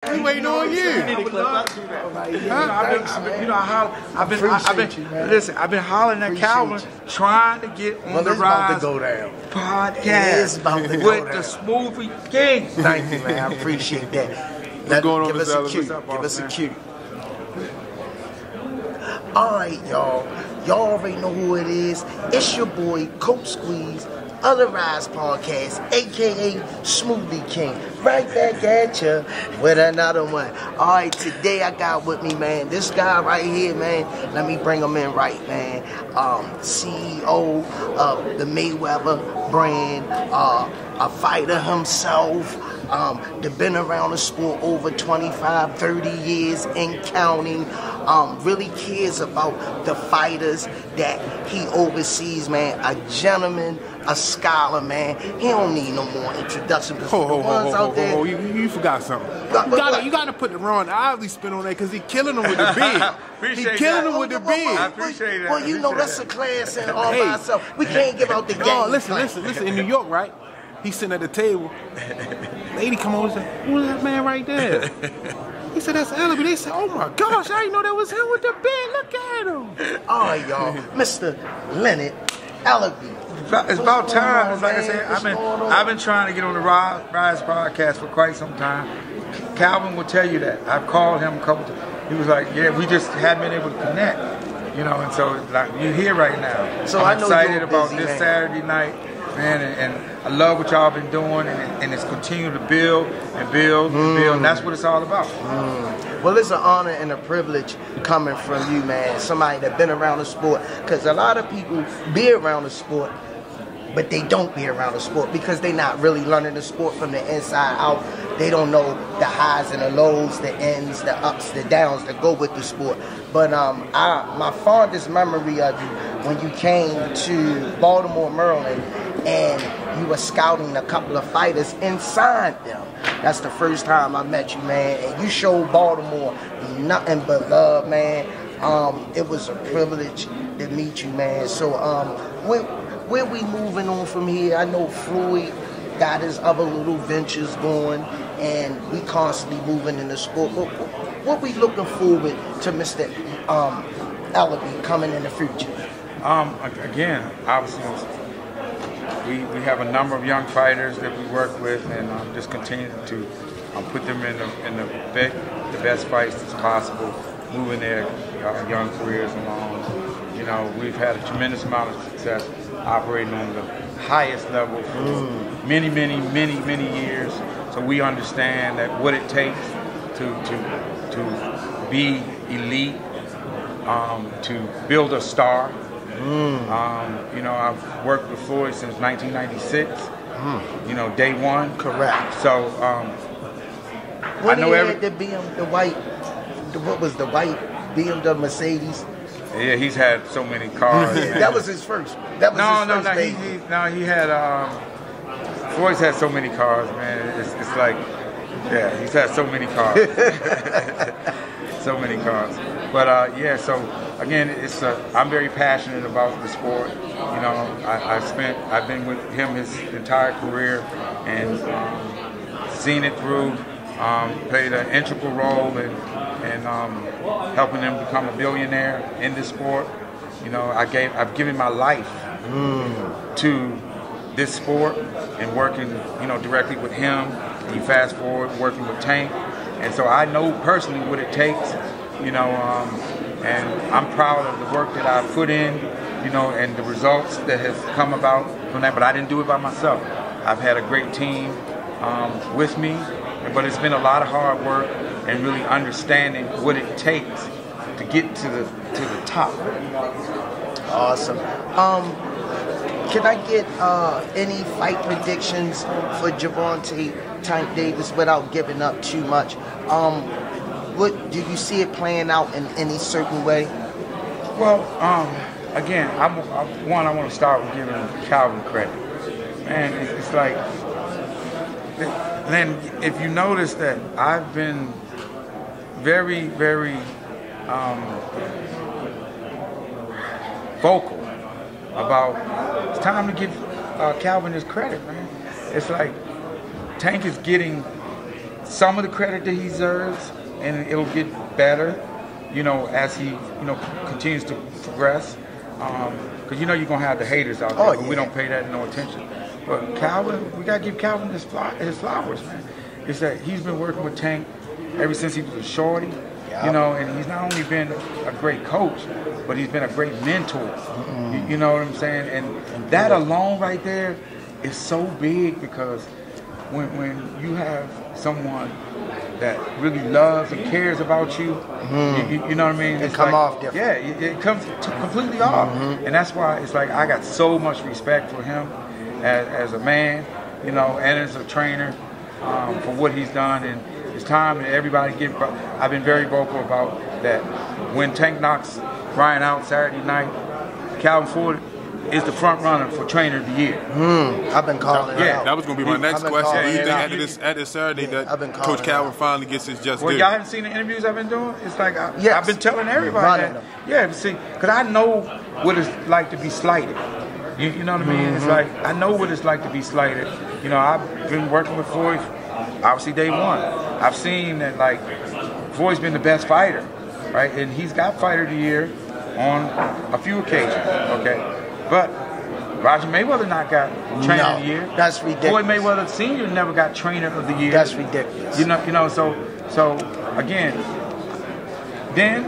We waiting on you. I've been hollering at Calvin, trying to get on the Rize podcast with the Smoothie King. Thank you, man. I appreciate that. What's going on, give us a cue. Ellerbee? Give us a cue. All right, y'all. Y'all already know who it is. It's your boy, Coach Squeeze, of the Rize podcast, a.k.a. Smoothie King. Right back at ya with another one. All right, today I got with me, man, this guy right here, man. Let me bring him in right, man. CEO of the Mayweather brand, a fighter himself. They've been around the sport over 25, 30 years and counting. Really cares about the fighters that he oversees, man. A gentleman, a scholar, man. He don't need no more introduction. You forgot something. You gotta put the Ron Isley spin on that because he killing him with the beard. He killing him with the beard. I appreciate that. Well, you know that's a class in all by itself. We can't give out the game. Oh, listen. In New York, right? He's sitting at the table. Lady come over and say, "Who's that man right there?" He said, "That's Ellerbee." They said, "Oh my gosh, I didn't know that was him with the beard. Look at him." All right, y'all. Mr. Leonard Ellerbee. It's about time. Like I said, I've been trying to get on the Rize podcast for quite some time. Calvin will tell you that. I've called him a couple times. He was like, "Yeah, we just hadn't been able to connect." You know, and so like you're here right now. So I'm I know excited you're about busy, this man. Saturday night, man, and I love what y'all been doing, and it's continuing to build and build and build, and that's what it's all about. Well, it's an honor and a privilege coming from you, man. Somebody that's been around the sport, because a lot of people be around the sport, but they don't be around the sport because they're not really learning the sport from the inside out. They don't know the highs and the lows, the ends, the ups, the downs that go with the sport. But my fondest memory of you when you came to Baltimore, Maryland, and you were scouting a couple of fighters inside them. That's the first time I met you, man. And you showed Baltimore nothing but love, man. It was a privilege to meet you, man. So where we moving on from here? I know Floyd got his other little ventures going, and we constantly moving in the sport. But what we looking forward to Mr. Ellerbee coming in the future? Again, obviously, we have a number of young fighters that we work with, and just continue to put them in the best fights as possible, moving their young careers along. You know, we've had a tremendous amount of success operating on the highest level for many years. So we understand that what it takes to be elite, to build a star. You know, I've worked with Floyd since 1996. You know, day one. Correct. So when I know he had the white BMW Mercedes. Yeah, he's had so many cars. That was his first. That was his first baby. He had. Floyd's had so many cars, man. It's like, yeah, he's had so many cars. So many cars. But yeah, so again, I'm very passionate about the sport. You know, I've been with him his entire career and seen it through. Played an integral role in helping him become a billionaire in this sport. You know, I've given my life to this sport and working, you know, directly with him. And you fast forward working with Tank, and so I know personally what it takes. You know, and I'm proud of the work that I put in. You know, and the results that have come about from that. But I didn't do it by myself. I've had a great team with me. But it's been a lot of hard work and really understanding what it takes to get to the top. Awesome. Can I get any fight predictions for Gervonta Tank Davis without giving up too much? What do you see it playing out in any certain way? Well, again, I want to start with giving Calvin credit. Man, it's like. Then, if you notice that I've been very vocal about it's time to give Calvin his credit, man. It's like Tank is getting some of the credit that he deserves, and it'll get better, you know, as he, you know, continues to progress. Because you know you're gonna have the haters out there, but we don't pay that no attention. But Calvin, we gotta give Calvin his flowers, man. It's that he's been working with Tank ever since he was a shorty, you know, and he's not only been a great coach, but he's been a great mentor. You know what I'm saying? And that alone right there is so big, because when you have someone that really loves and cares about you, you know what I mean? It come off different. Yeah, it comes completely off. And that's why it's like I got so much respect for him as a man, you know, and as a trainer for what he's done. And it's time that everybody I've been very vocal about that. When Tank knocks Ryan out Saturday night, Calvin Ford is the front runner for Trainer of the Year. I've been calling it out. That was going to be my next question. Do you think after this Saturday that Coach Calvin finally gets his just due? Well, y'all haven't seen the interviews I've been doing? It's like I've been telling everybody that. Yeah, see, because I know what it's like to be slighted. You know what I mean? It's like, I know what it's like to be slighted. You know, I've been working with Floyd, obviously day one. I've seen that, like, Floyd's been the best fighter, right? And he's got Fighter of the Year on a few occasions, okay? But Roger Mayweather not got Trainer of the Year. That's ridiculous. Floyd Mayweather Sr. never got Trainer of the Year. That's ridiculous. You know. So again, then,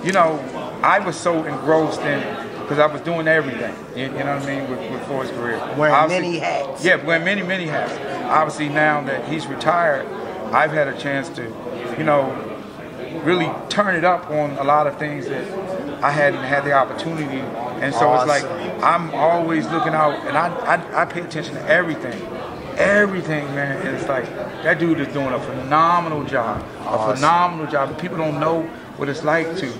you know, I was so engrossed in, because I was doing everything. You know what I mean, with Floyd's career. Wearing many hats. Yeah, wearing many hats. Obviously, now that he's retired, I've had a chance to, you know, really turn it up on a lot of things that I hadn't had the opportunity. And so it's like, I'm always looking out, and I pay attention to everything, man. And it's like, that dude is doing a phenomenal job, phenomenal job. And people don't know what it's like to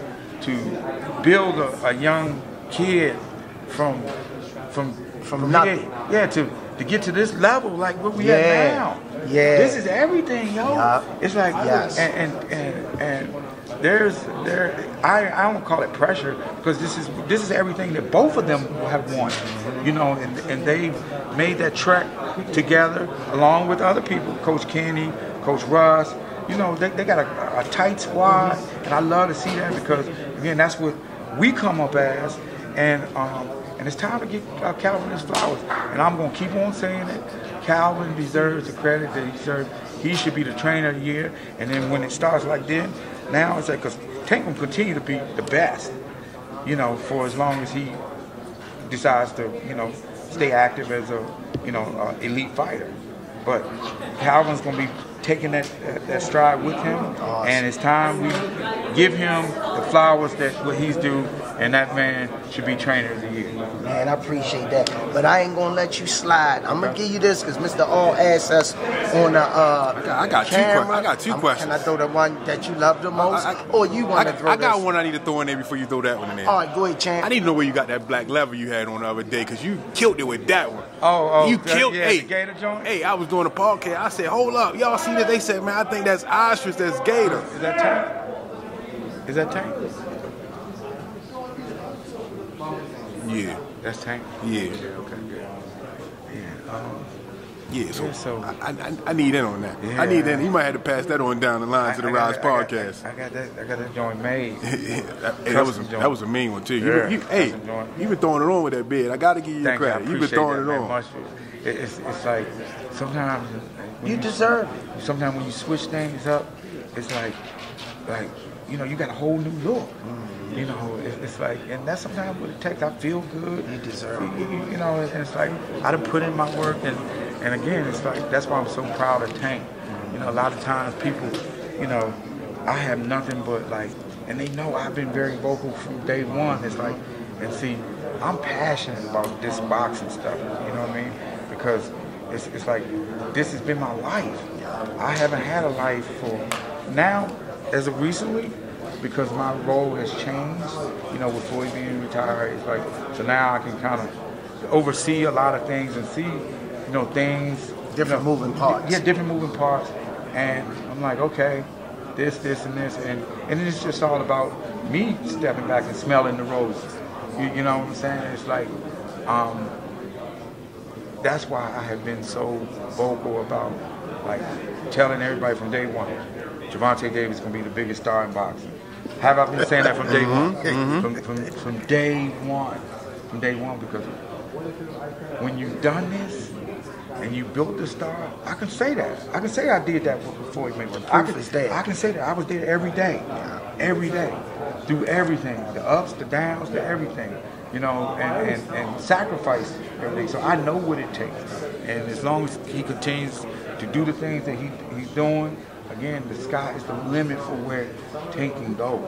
build a young kid from nothing. To get to this level, like what we have now. Yeah, this is everything, yo. It's like, and I don't call it pressure, because this is everything that both of them have wanted, you know, and they made that trek together along with other people, Coach Kenny, Coach Russ. You know, they got a tight squad, and I love to see that, because again, that's what we come up as, and it's time to give Calvin his flowers, and I'm gonna keep on saying it. Calvin deserves the credit that he deserves. He should be the Trainer of the Year, and then when it starts like this, now it's like, because Tank will continue to be the best, you know, for as long as he decides to, you know, stay active as a, you know, elite fighter. But Calvin's going to be taking that stride with him, and it's time we give him the flowers that what he's due, and that man should be Trainer of the Year. Man, I appreciate that, but I ain't gonna let you slide. I'm gonna give you this, because Mr. All asked us on the I got camera. I got two questions. Can I throw the one that you love the most, or you want to throw? I got one I need to throw in there before you throw that one in there. All right, go ahead, champ. I need to know where you got that black leather you had on the other day, because you killed it with that one. You killed the Gator joint? Hey, I was doing a podcast. I said, hold up, y'all see that? They said, man, I think that's ostrich, that's Gator. Is that Tank? Is that Tank? Yeah. That's Tank? Yeah. Okay, good. Yeah, so I need in on that. Yeah. I need in. He might have to pass that on down the line to the Rize podcast. I got that joint made. that was a mean one too. Yeah, you been throwing it on with that bed. I got to give you the credit. You've been throwing it on. It's like, sometimes you deserve it. Sometimes when you switch things up, it's like you know, you got a whole new look. You know, it's like, and that's sometimes what it takes. I feel good. You deserve it. You know, and it's like, I done put in my work, and again, it's like, that's why I'm so proud of Tank. You know, a lot of times people, you know, I have nothing but like, and they know I've been very vocal from day one. It's like, and see, I'm passionate about this boxing stuff. You know what I mean? Because it's like, this has been my life. I haven't had a life for now, as of recently, because my role has changed, you know, with Floyd being retired. It's like, so now I can kind of oversee a lot of things and see, you know, things. Different moving parts. Yeah, different moving parts. And I'm like, okay, this, and this. And it's just all about me stepping back and smelling the roses. You know what I'm saying? It's like, that's why I have been so vocal about like telling everybody from day one, Gervonta Davis is gonna be the biggest star in boxing. Have I been saying that from day one? From day one. From day one, because when you've done this and you built the star, I can say that. I can say I did that before he made it. I can say that I was there every day. Every day. Through everything. The ups, the downs, the everything. You know, and sacrifice everything. So I know what it takes. And as long as he continues to do the things that he's doing, again, the sky is the limit for where Tank can go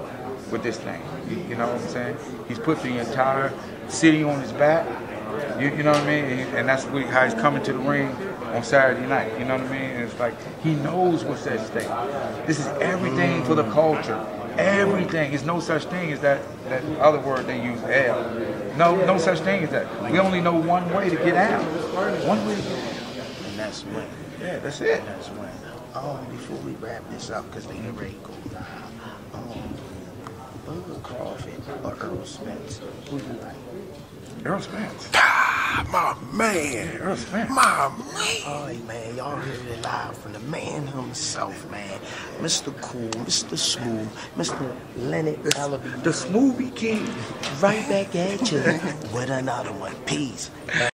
with this thing. You know what I'm saying? He's put the entire city on his back. You know what I mean? And that's how he's coming to the ring on Saturday night. You know what I mean? And it's like he knows what's at stake. This is everything for the culture. Everything. There's no such thing as that other word they use, L. No such thing as that. We only know one way to get out. One way to get out. And that's when. Yeah, that's it. That's when. Before we wrap this up, because they already go live, Bubba Crawford or Earl Spence, who you like? Earl Spence. My man. Earl Spence. My man. All right, man. Y'all heard it live from the man himself, man. Mr. Cool, Mr. Smooth, Mr. Leonard Ellerbee, the Smoothie King. Right back at you with another one. Peace.